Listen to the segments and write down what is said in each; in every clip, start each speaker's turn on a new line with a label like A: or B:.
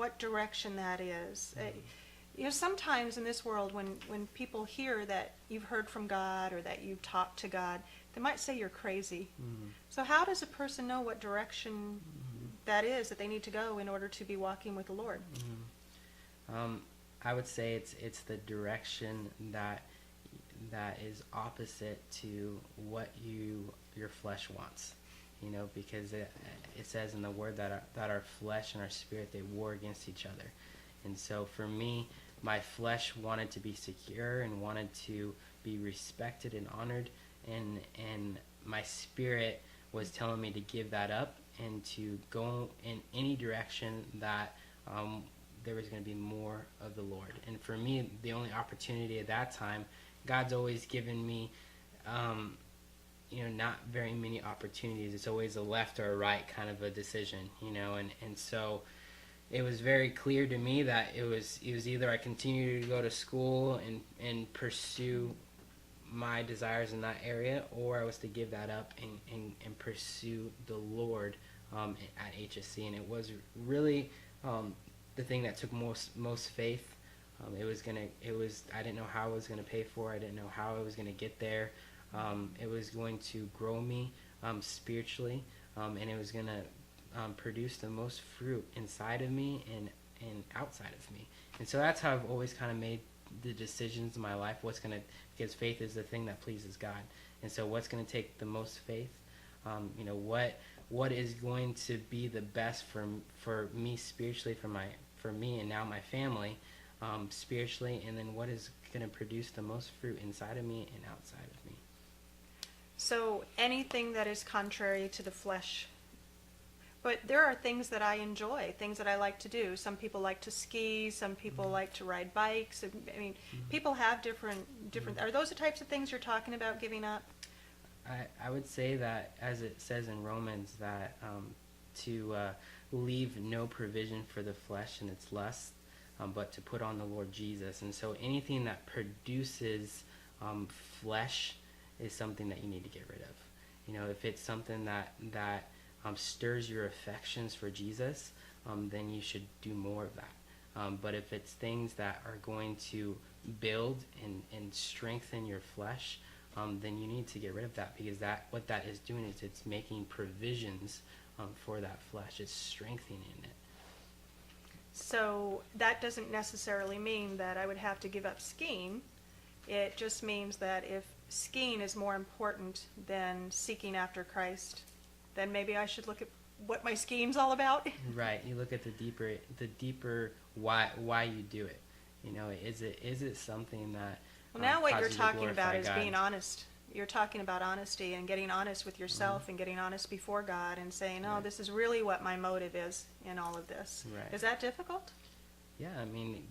A: what direction that is. Sometimes in this world, when people hear that you've heard from God or that you've talked to God, they might say you're crazy. So how does a person know what direction that is that they need to go in order to be walking with the Lord?
B: I would say it's the direction that is opposite to what your flesh wants. Because it says in the Word that our flesh and our spirit, they war against each other. And so for me, my flesh wanted to be secure and wanted to be respected and honored, and my spirit was telling me to give that up and to go in any direction that there was going to be more of the Lord. And for me, the only opportunity at that time, God's always given me not very many opportunities. It's always a left or a right kind of a decision, and so it was very clear to me that it was either I continue to go to school and pursue my desires in that area, or I was to give that up and pursue the Lord at HSC. And it was really the thing that took most faith. I didn't know how I was going to pay for it. I didn't know how I was going to get there. It was going to grow me spiritually, and it was going to produce the most fruit inside of me and outside of me. And so that's how I've always kind of made the decisions in my life. Because faith is the thing that pleases God. And so what's going to take the most faith? What is going to be the best for me spiritually, for me and now my family spiritually, and then what is going to produce the most fruit inside of me and outside of me.
A: So anything that is contrary to the flesh. But there are things that I enjoy, things that I like to do. Some people like to ski, some people like to ride bikes. I mean, people have different. Are those the types of things you're talking about giving up?
B: I would say that, as it says in Romans, that to leave no provision for the flesh and its lust, but to put on the Lord Jesus. And so anything that produces flesh is something that you need to get rid of. If it's something that stirs your affections for Jesus, then you should do more of that. But if it's things that are going to build and strengthen your flesh, then you need to get rid of that, because what that is doing is it's making provisions for that flesh. It's strengthening it.
A: So that doesn't necessarily mean that I would have to give up skiing. It just means that if skiing is more important than seeking after Christ, then maybe I should look at what my skiing's all about.
B: Right. You look at the deeper why you do it. Is it something that
A: well, now what you're talking about is God. Being honest. You're talking about honesty and getting honest with yourself and getting honest before God and saying, oh, this is really what my motive is in all of this.
B: Right.
A: Is that difficult?
B: Yeah, I mean,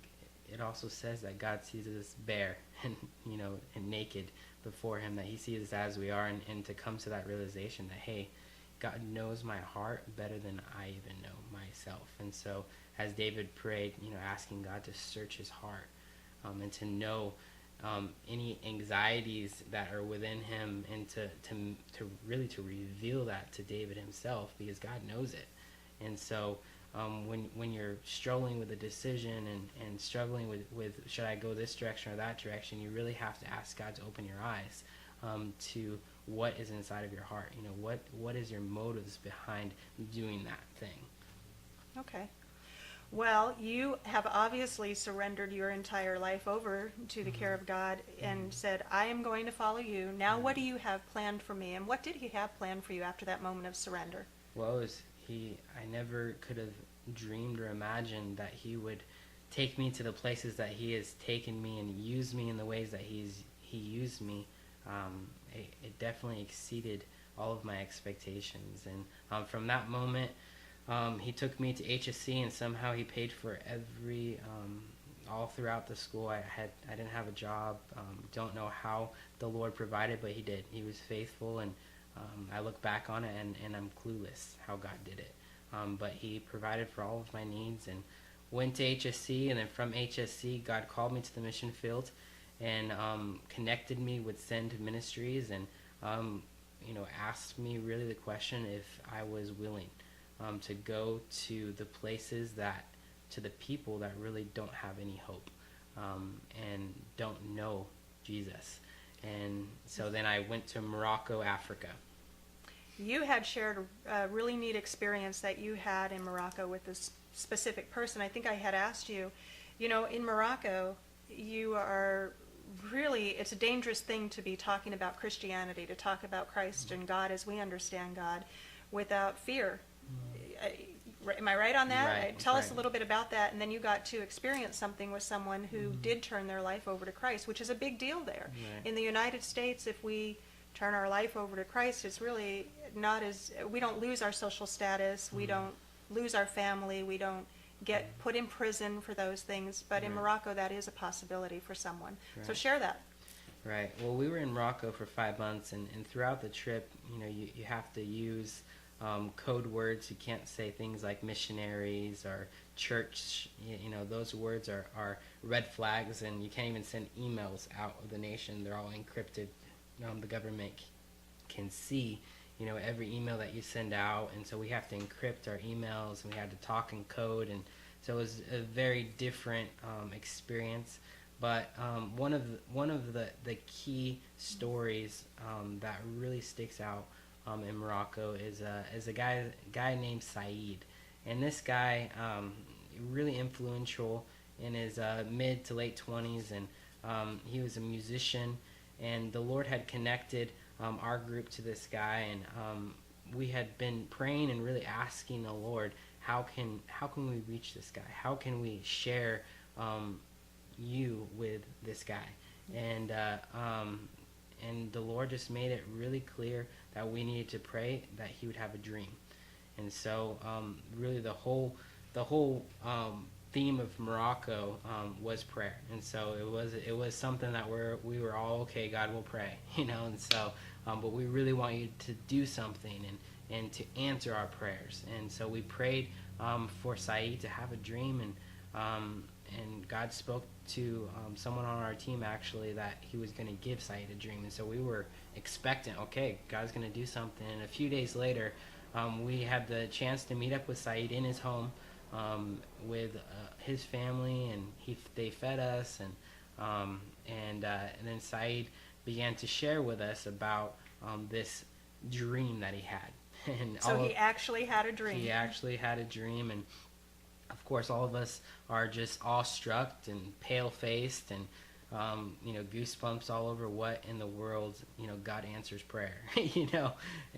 B: it also says that God sees us bare and and naked before Him, that He sees us as we are, and to come to that realization that, hey, God knows my heart better than I even know myself. And so, as David prayed, asking God to search his heart, and to know any anxieties that are within him, and to really to reveal that to David himself, because God knows it. And so when you're struggling with a decision and struggling with should I go this direction or that direction, you really have to ask God to open your eyes to what is inside of your heart. What is your motives behind doing that thing.
A: Okay. Well, you have obviously surrendered your entire life over to the care of God and said, I am going to follow you. Now what do you have planned for me? And what did He have planned for you after that moment of surrender?
B: Well, I never could have dreamed or imagined that He would take me to the places that He has taken me and use me in the ways that He used me. It definitely exceeded all of my expectations. And from that moment, He took me to HSC, and somehow He paid for all throughout the school. I didn't have a job. Don't know how the Lord provided, but He did. He was faithful, and I look back on it and I'm clueless how God did it. But He provided for all of my needs, and went to HSC, and then from HSC, God called me to the mission field and connected me with S.E.N.D ministries, and asked me really the question if I was willing to go to the places that to the people that really don't have any hope, and don't know Jesus. And so then I went to Morocco, Africa.
A: You had shared a really neat experience that you had in Morocco with this specific person. I think I had asked you, in Morocco, you are really, it's a dangerous thing to be talking about Christianity, to talk about Christ and God as we understand God without fear. Am I right on that?
B: Right,
A: Tell us
B: right.
A: a little bit about that, and then you got to experience something with someone who did turn their life over to Christ, which is a big deal there.
B: Right.
A: In the United States, if we turn our life over to Christ, it's really not as, we don't lose our social status, we don't lose our family, we don't get put in prison for those things, but in
B: Right.
A: Morocco that is a possibility for someone. So
B: Right.
A: share that.
B: Right. Well, we were in Morocco for 5 months, and throughout the trip, you have to use code words. You can't say things like missionaries or church. Those words are red flags, and you can't even send emails out of the nation. They're all encrypted. The government can see, every email that you send out, and so we have to encrypt our emails, and we had to talk in code, and so it was a very different experience. But one of the key stories that really sticks out in Morocco is a guy named Saeed, and this guy really influential in his mid to late 20s, and he was a musician, and the Lord had connected our group to this guy, and we had been praying and really asking the Lord, how can we reach this guy? How can we share you with this guy? And the Lord just made it really clear that we needed to pray that he would have a dream. And so really the whole theme of Morocco was prayer. And so it was something that we were all, okay, God will pray, and so but we really want you to do something and to answer our prayers. And so we prayed for Saeed to have a dream, and God spoke to someone on our team actually that he was going to give Saeed a dream. And so we were expectant, okay, God's going to do something. And a few days later, we had the chance to meet up with Saeed in his home with his family, and they fed us, and then Saeed began to share with us about this dream that he had. And
A: So he actually had a dream.
B: He actually had a dream, and of course all of us are just awestruck and pale-faced, and goosebumps all over. What in the world, God answers prayer,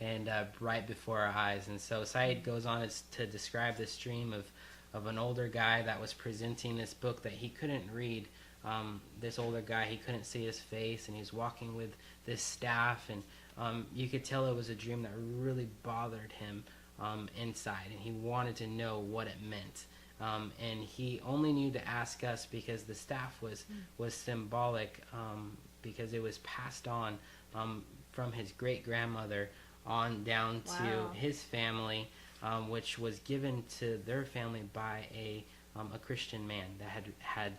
B: and right before our eyes. And so Saeed goes on to describe this dream of an older guy that was presenting this book that he couldn't read. This older guy, he couldn't see his face, and he's walking with this staff, and you could tell it was a dream that really bothered him inside, and he wanted to know what it meant. And he only knew to ask us because the staff was symbolic, because it was passed on from his great-grandmother on down
A: Wow.
B: to his family, which was given to their family by a Christian man that had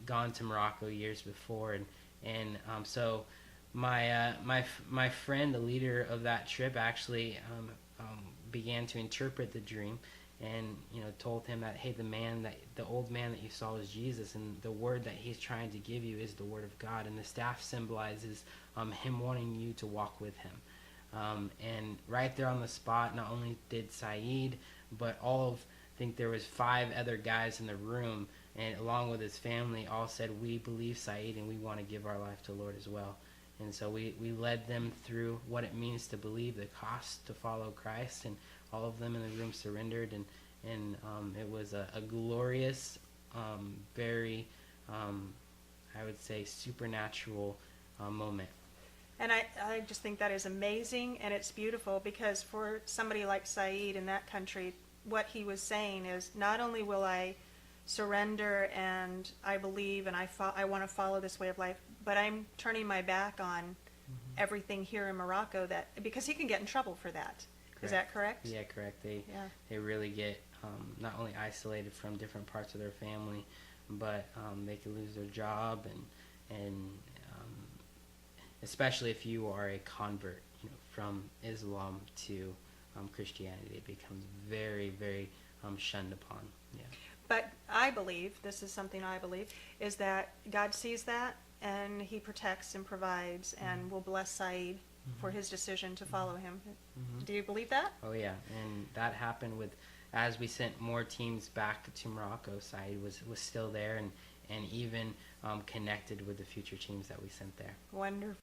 B: gone to Morocco years before, and so my friend, the leader of that trip, actually began to interpret the dream, and told him that, hey, the old man that you saw is Jesus, and the word that he's trying to give you is the word of God, and the staff symbolizes him wanting you to walk with him. And right there on the spot, not only did Saeed, but I think there was 5 other guys in the room, and along with his family, all said, we believe Saeed, and we want to give our life to the Lord as well. And so we led them through what it means to believe, the cost to follow Christ, and all of them in the room surrendered, and it was a glorious, very, I would say, supernatural moment.
A: And I just think that is amazing, and it's beautiful, because for somebody like Saeed in that country, what he was saying is, not only will I surrender and I believe and I want to follow this way of life, but I'm turning my back on everything here in Morocco, because he can get in trouble for that.
B: Correct.
A: Is that correct?
B: Yeah, correct. They really get not only isolated from different parts of their family, but they could lose their job, and especially if you are a convert, from Islam to Christianity, it becomes very, very shunned upon. Yeah.
A: But I believe, this is something I believe, is that God sees that and he protects and provides and will bless Saeed for his decision to follow him. Do you believe that?
B: Oh yeah, and that happened with as we sent more teams back to Morocco. Saeed was still there and even connected with the future teams that we sent there.
A: Wonderful.